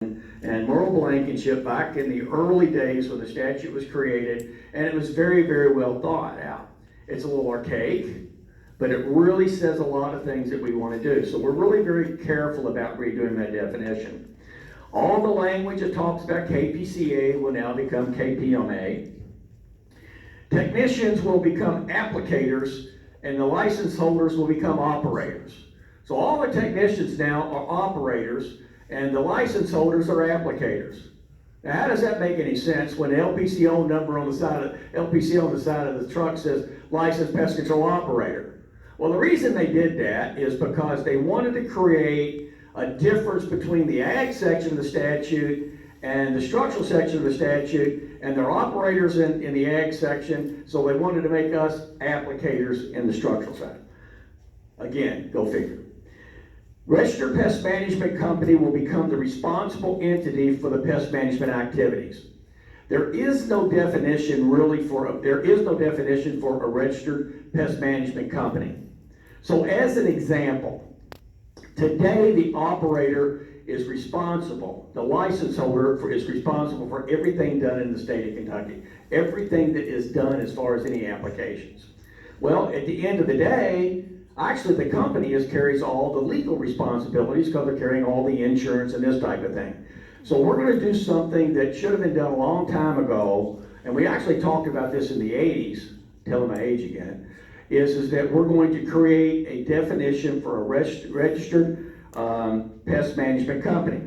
and Merle Blankenship back in the early days when the statute was created, and it was very, very well thought out. It's a little archaic, but it really says a lot of things that we want to do. So we're really very careful about redoing that definition. All the language that talks about KPCA will now become KPMA. Technicians will become applicators, and the license holders will become operators. So all the technicians now are operators, and the license holders are applicators. Now, how does that make any sense when the LPCO number on the side of the truck says licensed pest control operator? Well, the reason they did that is because they wanted to create a difference between the ag section of the statute and the structural section of the statute, and they're operators in the ag section, so they wanted to make us applicators in the structural side. Again, go figure. Registered Pest Management Company will become the responsible entity for the pest management activities. There is no definition for a registered pest management company. So as an example, today the operator is responsible, the license holder is responsible for everything done in the state of Kentucky. Everything that is done as far as any applications. Well, at the end of the day, actually the company carries all the legal responsibilities because they're carrying all the insurance and this type of thing. So we're going to do something that should have been done a long time ago, and we actually talked about this in the 80s, telling my age again, is that we're going to create a definition for a registered pest management company.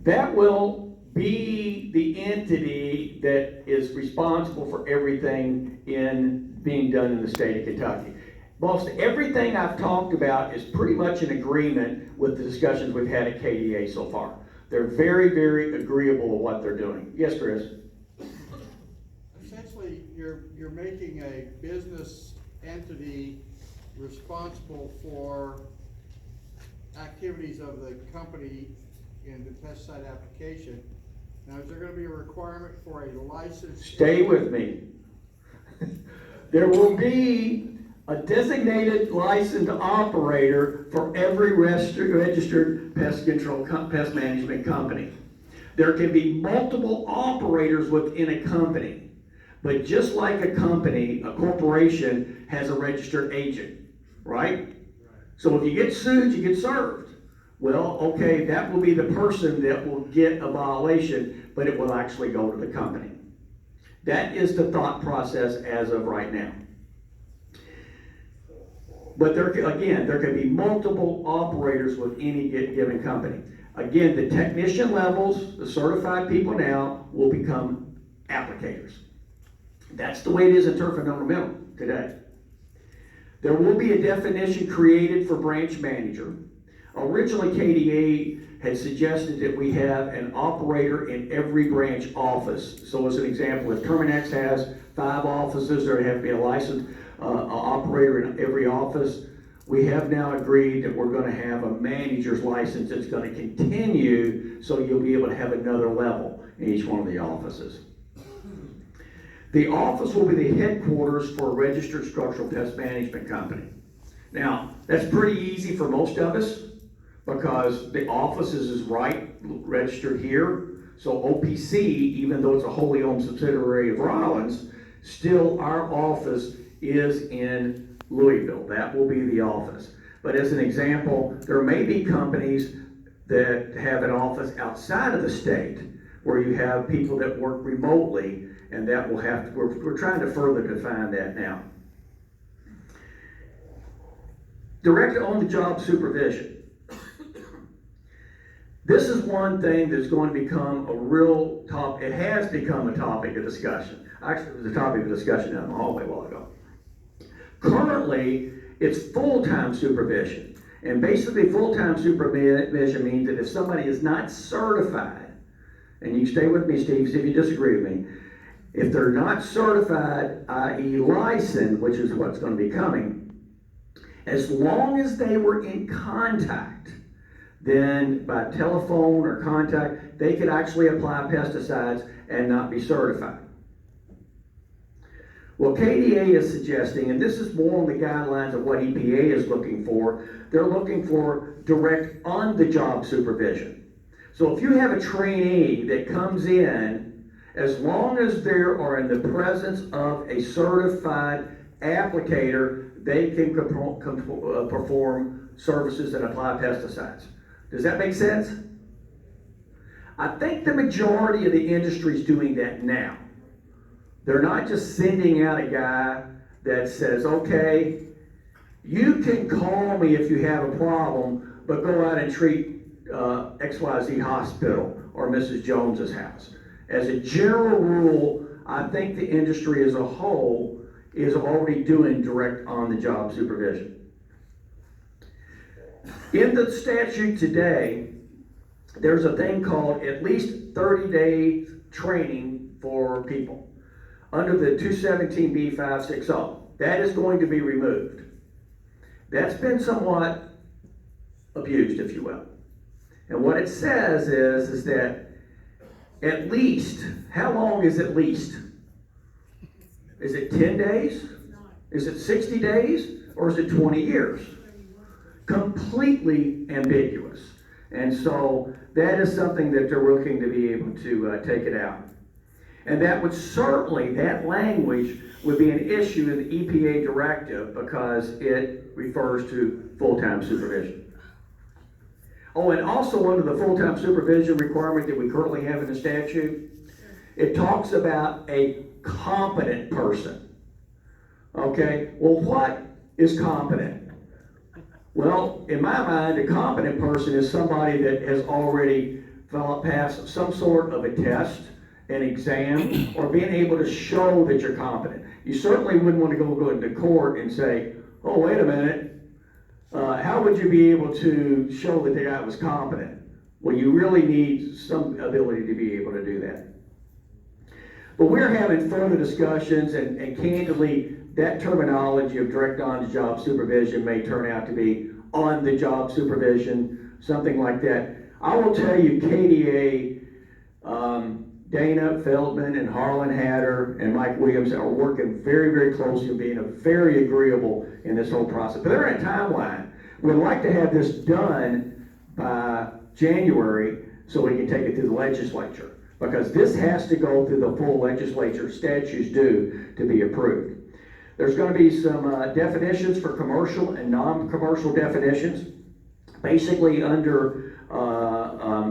That will be the entity that is responsible for everything being done in the state of Kentucky. Most everything I've talked about is pretty much in agreement with the discussions we've had at KDA so far. They're very, very agreeable to what they're doing. Yes, Chris? Essentially, you're making a business entity responsible for activities of the company in the pesticide application. Now, is there going to be a requirement for a license? Stay with me. There will be a designated licensed operator for every registered pest management company. There can be multiple operators within a company, but just like a company, a corporation has a registered agent, right? So if you get sued, you get served. Well, okay, that will be the person that will get a violation, but it will actually go to the company. That is the thought process as of right now. But there can be multiple operators with any given company. Again, the technician levels, the certified people now, will become applicators. That's the way it is in turf and ornamental today. There will be a definition created for branch manager. Originally, KDA had suggested that we have an operator in every branch office. So as an example, if Terminix has 5 offices, there would have to be a licensed operator in every office. We have now agreed that we're going to have a manager's license that's going to continue, so you'll be able to have another level in each one of the offices. The office will be the headquarters for a registered structural pest management company. Now, that's pretty easy for most of us because the office is right registered here. So OPC, even though it's a wholly owned subsidiary of Rollins, still our office is in Louisville. That will be the office. But as an example, there may be companies that have an office outside of the state where you have people that work remotely, and that will have to, we're trying to further define that now. Direct on-the-job supervision. This is one thing that's going to become a real topic. It has become a topic of discussion. Actually, it was a topic of discussion down the hallway a while ago. Currently, it's full-time supervision. And basically, full-time supervision means that if somebody is not certified, and you stay with me, Steve, see if you disagree with me, if they're not certified, i.e. licensed, which is what's going to be coming, as long as they were in contact, then by telephone or contact, they could actually apply pesticides and not be certified. Well, KDA is suggesting, and this is more on the guidelines of what EPA is looking for, they're looking for direct on-the-job supervision. So if you have a trainee that comes in, as long as they are in the presence of a certified applicator, they can perform services and apply pesticides. Does that make sense? I think the majority of the industry is doing that now. They're not just sending out a guy that says, okay, you can call me if you have a problem, but go out and treat XYZ hospital or Mrs. Jones's house. As a general rule, I think the industry as a whole is already doing direct on-the-job supervision. In the statute today, there's a thing called at least 30-day training for people under the 217B560. That is going to be removed. That's been somewhat abused, if you will. And what it says is that at least, how long is at least? Is it 10 days? Is it 60 days? Or is it 20 years? Completely ambiguous. And so that is something that they're looking to be able to take it out. And that would certainly, that language would be an issue in the EPA directive because it refers to full-time supervision. Oh, and also under the full-time supervision requirement that we currently have in the statute, it talks about a competent person. Okay, well, what is competent? Well, in my mind, a competent person is somebody that has already passed some sort of a test, an exam, or being able to show that you're competent. You certainly wouldn't want to go into court and say, oh, wait a minute, how would you be able to show that the guy was competent? Well, you really need some ability to be able to do that. But we're having further discussions, and candidly, that terminology of direct on-the-job supervision may turn out to be on-the-job supervision, something like that. I will tell you, KDA, Dana Feldman and Harlan Hatter and Mike Williams are working very, very closely and being very agreeable in this whole process. But they're in a timeline. We'd like to have this done by January so we can take it to the legislature, because this has to go through the full legislature, statutes due to be approved. There's going to be some definitions for commercial and non-commercial definitions. Basically under,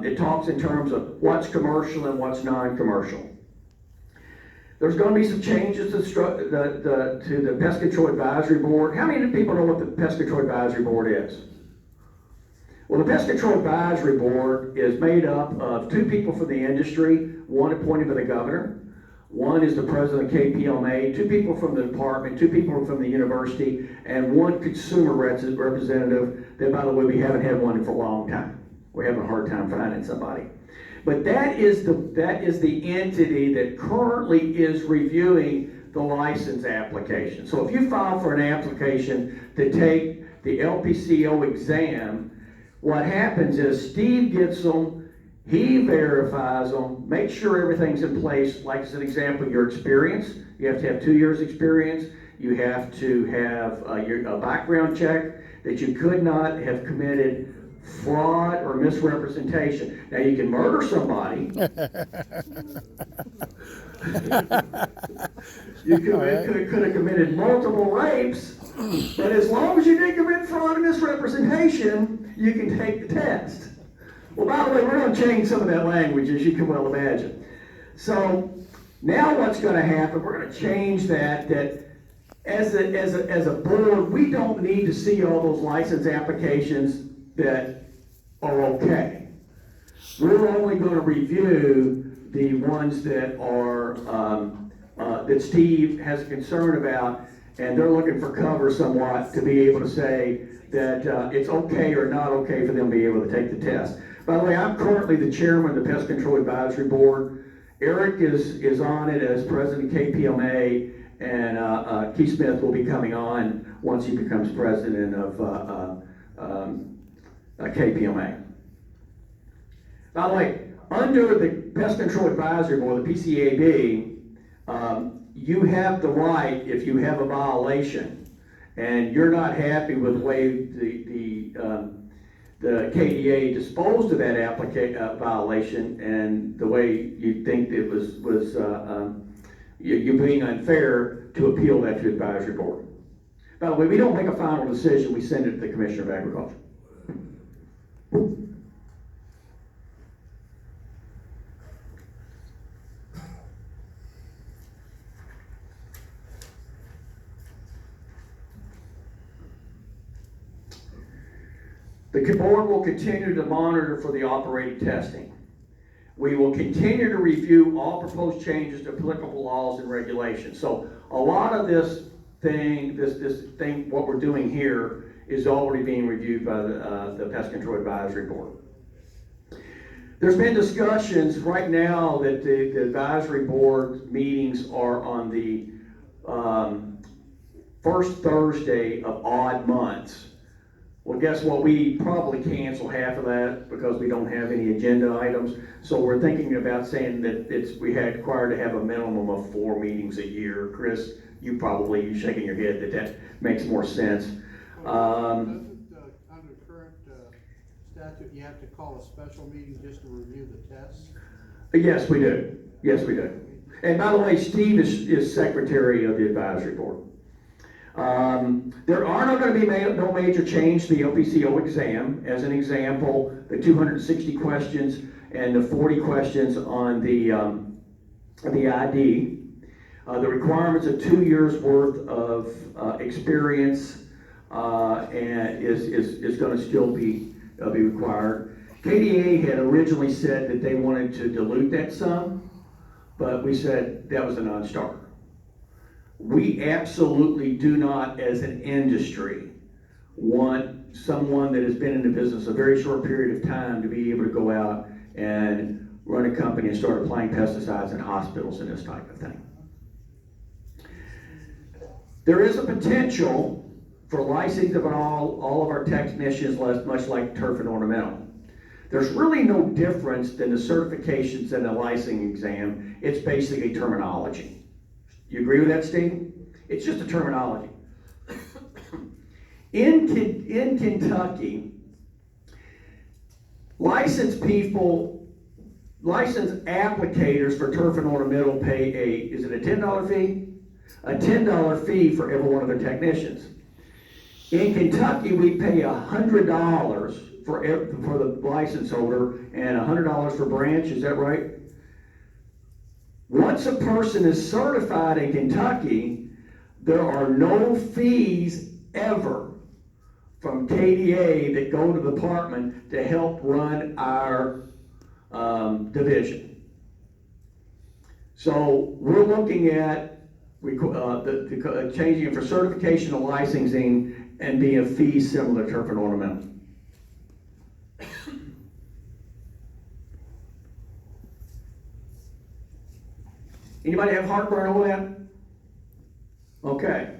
it talks in terms of what's commercial and what's non-commercial. There's going to be some changes to the Pest Control Advisory Board. How many people know what the Pest Control Advisory Board is? Well, the Pest Control Advisory Board is made up of 2 people from the industry, one appointed by the governor, one is the president of KPMA, 2 people from the department, 2 people from the university, and 1 consumer representative that, by the way, we haven't had one for a long time. We're having a hard time finding somebody. But that is the entity that currently is reviewing the license application. So if you file for an application to take the LPCO exam, what happens is Steve gets them, he verifies them, makes sure everything's in place. Like as an example, your experience, you have to have 2 years experience. You have to have a background check that you could not have committed fraud or misrepresentation. Now you can murder somebody. You could have committed multiple rapes, but as long as you didn't commit fraud and misrepresentation, you can take the test. Well, by the way, we're going to change some of that language, as you can well imagine. So now what's going to happen, we're going to change that as a board, we don't need to see all those license applications that are okay. We're only going to review the ones that are that Steve has a concern about, and they're looking for cover somewhat to be able to say that it's okay or not okay for them to be able to take the test. By the way, I'm currently the chairman of the Pest Control Advisory Board. Eric is on it as president of KPMA, and Keith Smith will be coming on once he becomes president of KPMA. By the way, under the Pest Control Advisory Board, the PCAB, you have the right, if you have a violation, and you're not happy with the way the KDA disposed of that violation, and the way you think it was you being unfair, to appeal that to the advisory board. By the way, we don't make a final decision, we send it to the Commissioner of Agriculture. The board will continue to monitor for the operating testing. We will continue to review all proposed changes to applicable laws and regulations. So a lot of this thing, what we're doing here is already being reviewed by the Pest Control Advisory Board. There's been discussions right now that the advisory board meetings are on the first Thursday of odd months. Well, guess what? We probably cancel half of that because we don't have any agenda items. So we're thinking about saying that we had required to have a minimum of 4 meetings a year. Chris, you're shaking your head that makes more sense. Doesn't, under current statute, you have to call a special meeting just to review the tests? Yes, we do. Yes, we do. And by the way, Steve is secretary of the advisory board. There are not going to be no major change to the OPCO exam. As an example, the 260 questions and the 40 questions on the ID. The requirements of 2 years worth of experience and is going to still be required. KDA had originally said that they wanted to dilute that some, but we said that was a non-starter. We absolutely do not, as an industry, want someone that has been in the business a very short period of time to be able to go out and run a company and start applying pesticides in hospitals and this type of thing. There is a potential for licensing of all of our technicians, much like turf and ornamental. There's really no difference than the certifications and the licensing exam. It's basically terminology. You agree with that, Steve? It's just a terminology. In Kentucky, licensed applicators for turf and ornamental pay is it a $10 fee? A $10 fee for every one of their technicians. In Kentucky, we pay $100 for the license holder and $100 for branch, is that right? Once a person is certified in Kentucky, there are no fees ever from KDA that go to the department to help run our division. So we're looking at changing it for certification and licensing and being a fee similar to turf and ornamental. Anybody have heartburn over that? Okay.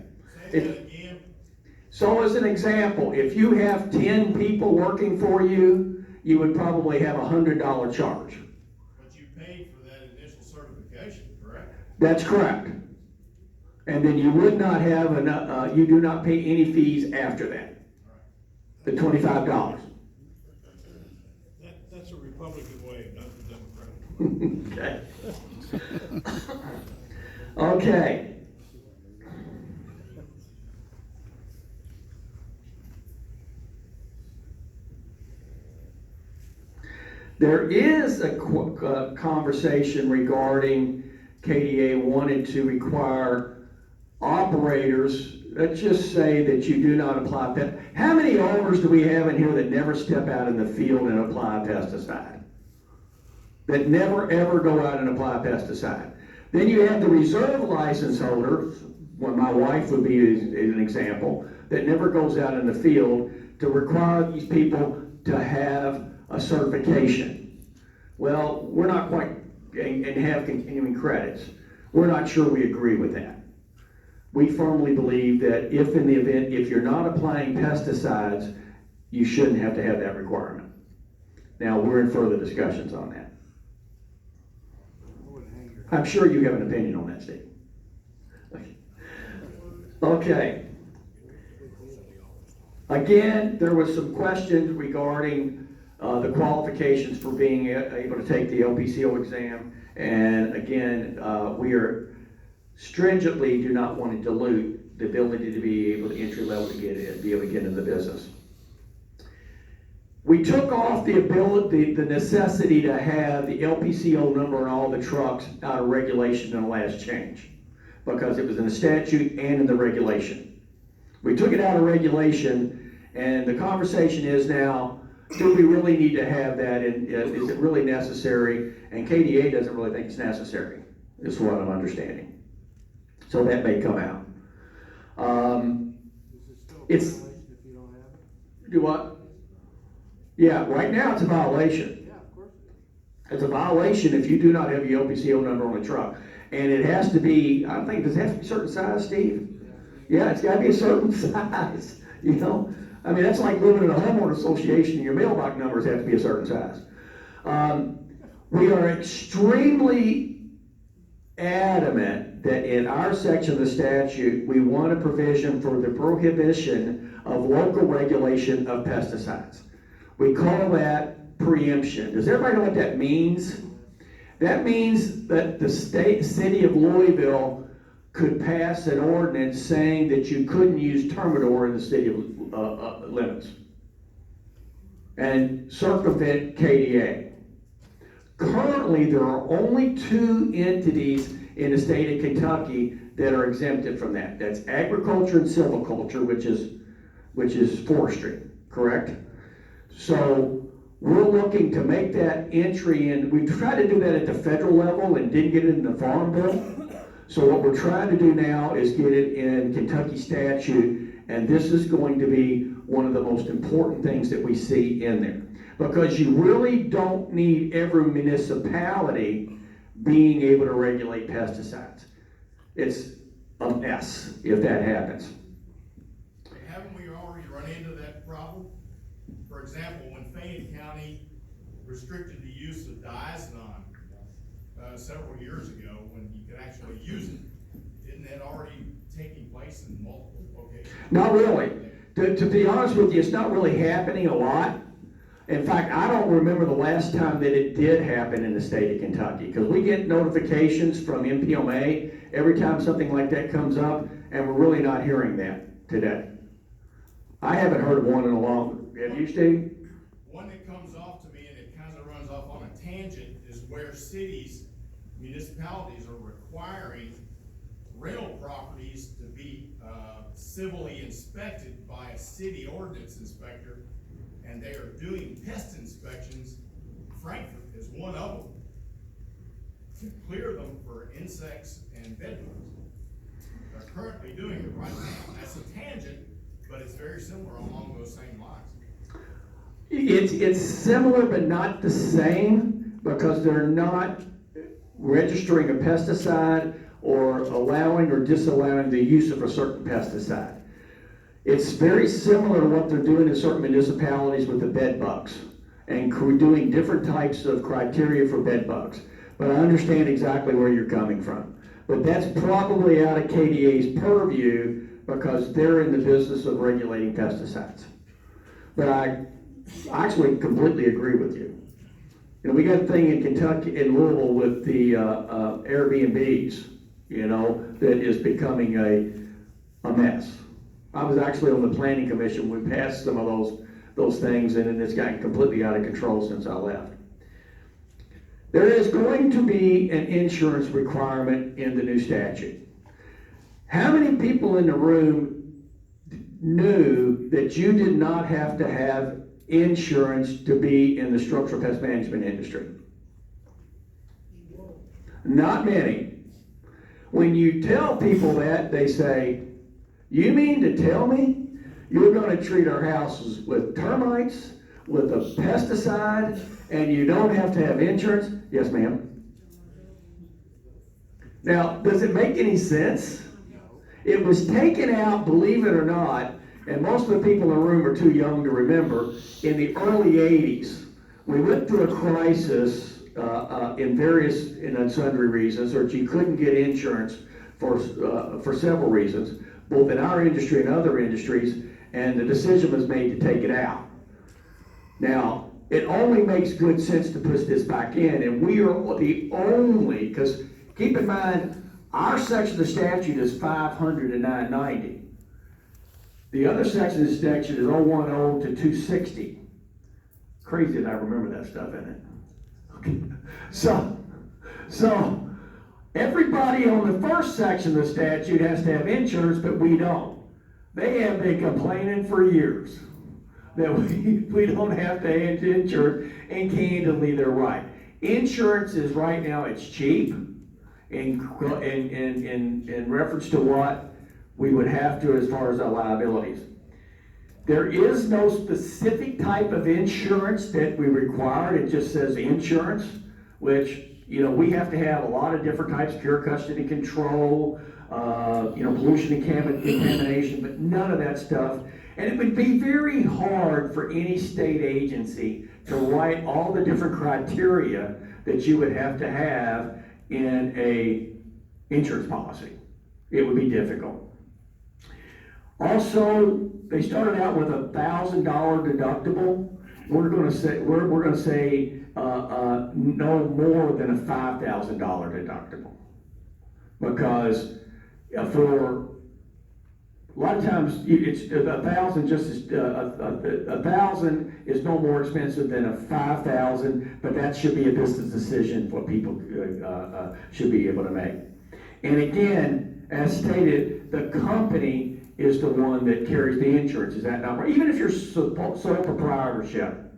So as an example, if you have 10 people working for you, you would probably have a $100 charge. But you paid for that initial certification, correct? That's correct. And then you would not have enough, you do not pay any fees after that. The $25. That's a Republican way, not the Democratic. Okay. There is a conversation regarding KDA wanted to require operators, let's just say that you do not apply pesticide. How many owners do we have in here that never step out in the field and apply a pesticide? That never ever go out and apply a pesticide. Then you have the reserve license holder, well, my wife would be an example, that never goes out in the field to require these people to have a certification. Well, we're not quite, and have continuing credits. We're not sure we agree with that. We firmly believe that if in the event, if you're not applying pesticides, you shouldn't have to have that requirement. Now, we're in further discussions on that. I'm sure you have an opinion on that, Steve. Okay. Again, there was some questions regarding the qualifications for being able to take the LPCO exam. And again, we are stringently do not want to dilute the ability to be able to entry level to get in, be able to get into the business. We took off the ability, the necessity to have the LPCO number on all the trucks out of regulation in the last change, because it was in the statute and in the regulation. We took it out of regulation, and the conversation is now, do we really need to have that, and is it really necessary? And KDA doesn't really think it's necessary, is what I'm understanding. So that may come out. Is it still a It's- violation if you don't have it? Do what? Yeah, right now it's a violation. Yeah, of course it is. It's a violation if you do not have your LPCO number on the truck. And it has to be, I think, does it have to be a certain size, Steve? Yeah, it's gotta be a certain size, you know? I mean, that's like living in a homeowner association, and your mailbox numbers have to be a certain size. We are extremely adamant that in our section of the statute, we want a provision for the prohibition of local regulation of pesticides. We call that preemption. Does everybody know what that means? That means that the city of Louisville could pass an ordinance saying that you couldn't use Termidor in the city of limits and circumvent KDA. Currently, there are only 2 entities in the state of Kentucky that are exempted from that. That's agriculture and silviculture, which is forestry, correct? So we're looking to make that entry in. We tried to do that at the federal level and didn't get it in the Farm Bill. So what we're trying to do now is get it in Kentucky statute, and this is going to be one of the most important things that we see in there. Because you really don't need every municipality being able to regulate pesticides. It's a mess if that happens. Haven't we already run into that problem? For example, when Fayette County restricted the use of diazinon several years ago, when you could actually use it, isn't that already taking place in multiple locations? Not really. To be honest with you, it's not really happening a lot. In fact, I don't remember the last time that it did happen in the state of Kentucky, because we get notifications from MPMA every time something like that comes up, and we're really not hearing that today. I haven't heard of one in a long, have you, Steve? One that comes off to me, and it kind of runs off on a tangent, is where cities, municipalities are requiring rental properties to be civilly inspected by a city ordinance inspector, and they are doing pest inspections. Frankfurt is one of them, to clear them for insects and bedbugs. They're currently doing it right now. That's a tangent, but it's very similar along those same lines. It's similar but not the same, because they're not registering a pesticide or allowing or disallowing the use of a certain pesticide. It's very similar to what they're doing in certain municipalities with the bed bugs, and doing different types of criteria for bed bugs. But I understand exactly where you're coming from. But that's probably out of KDA's purview, because they're in the business of regulating pesticides. But I actually completely agree with you. You know, we got a thing in Kentucky, in Louisville, with the Airbnbs, you know, that is becoming a mess. I was actually on the planning commission. We passed some of those things, and then it's gotten completely out of control since I left. There is going to be an insurance requirement in the new statute. How many people in the room knew that you did not have to have insurance to be in the structural pest management industry? Not many. When you tell people that, they say, "You mean to tell me you're going to treat our houses with termites, with a pesticide, and you don't have to have insurance?" Yes, ma'am. Now, does it make any sense? It was taken out, believe it or not, and most of the people in the room are too young to remember, in the early 80s. We went through a crisis in sundry reasons, or you couldn't get insurance for several reasons. both in our industry and other industries, and the decision was made to take it out. Now, it only makes good sense to push this back in, and we are the only, because keep in mind, our section of the statute is 500 and 990. The other section of the statute is 010 to 260. Crazy that I remember that stuff in it. Okay. So everybody on the first section of the statute has to have insurance, but we don't. They have been complaining for years that we don't have to have insurance, and candidly, they're right. Insurance is right now, it's cheap in reference to what we would have to as far as our liabilities. There is no specific type of insurance that we require. It just says insurance, which, you know, we have to have a lot of different types, pure custody control, you know, pollution and contamination, but none of that stuff. And it would be very hard for any state agency to write all the different criteria that you would have to have in a insurance policy. It would be difficult. Also, they started out with $1,000 deductible. We're going to say no more than a $5,000 deductible, because for a lot of times it's 1,000. Just as 1,000 is no more expensive than a 5,000, but that should be a business decision for people should be able to make. And again, as stated, the company is the one that carries the insurance. Is that not right? Even if you're sole proprietorship,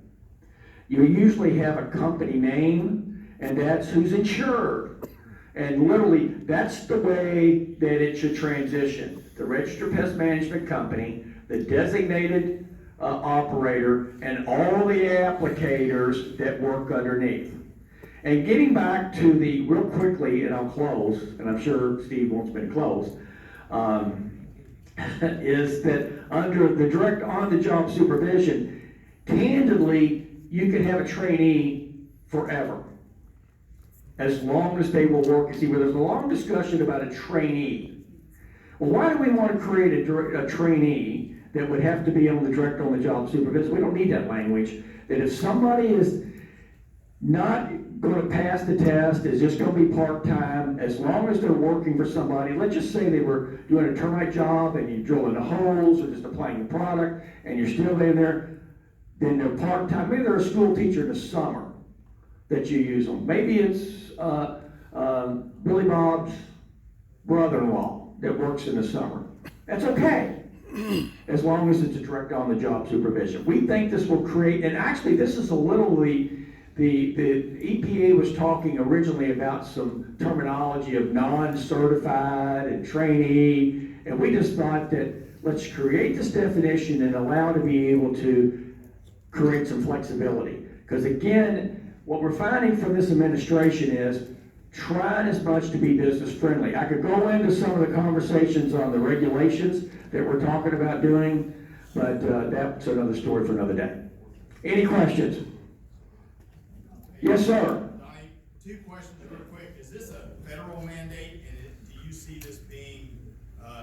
you usually have a company name, and that's who's insured. And literally, that's the way that it should transition. The registered pest management company, the designated operator, and all the applicators that work underneath. And getting back to the, real quickly, and I'll close, and I'm sure Steve wants me to close, is that under the direct on-the-job supervision, candidly, you can have a trainee forever, as long as they will work. See, where there's a long discussion about a trainee. Well, why do we want to create a trainee that would have to be on the direct on-the-job supervision? We don't need that language. That if somebody is not going to pass the test, is just going to be part-time, as long as they're working for somebody. Let's just say they were doing a termite job and you're drilling the holes or just applying the product and you're still in there, then they're part-time. Maybe they're a school teacher in the summer that you use them. Maybe it's Billy Bob's brother-in-law that works in the summer. That's okay, as long as it's a direct on-the-job supervision. We think this will create, and actually this is a little the EPA was talking originally about some terminology of non-certified and trainee, and we just thought that let's create this definition and allow to be able to create some flexibility. Because again, what we're finding from this administration is trying as much to be business friendly. I could go into some of the conversations on the regulations that we're talking about doing, but that's another story for another day. Any questions? Yes, sir. Donnie, two questions real quick. Is this a federal mandate, and do you see this being,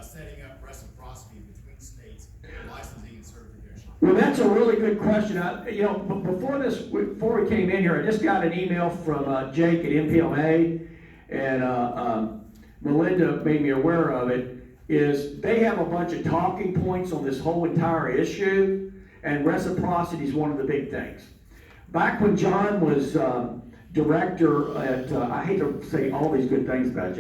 setting up reciprocity between states, licensing and certification? Well, that's a really good question. Before we came in here, I just got an email from Jake at MPLA, and Melinda made me aware of it, is they have a bunch of talking points on this whole entire issue, and reciprocity is one of the big things. Back when John was director at, I hate to say all these good things about John,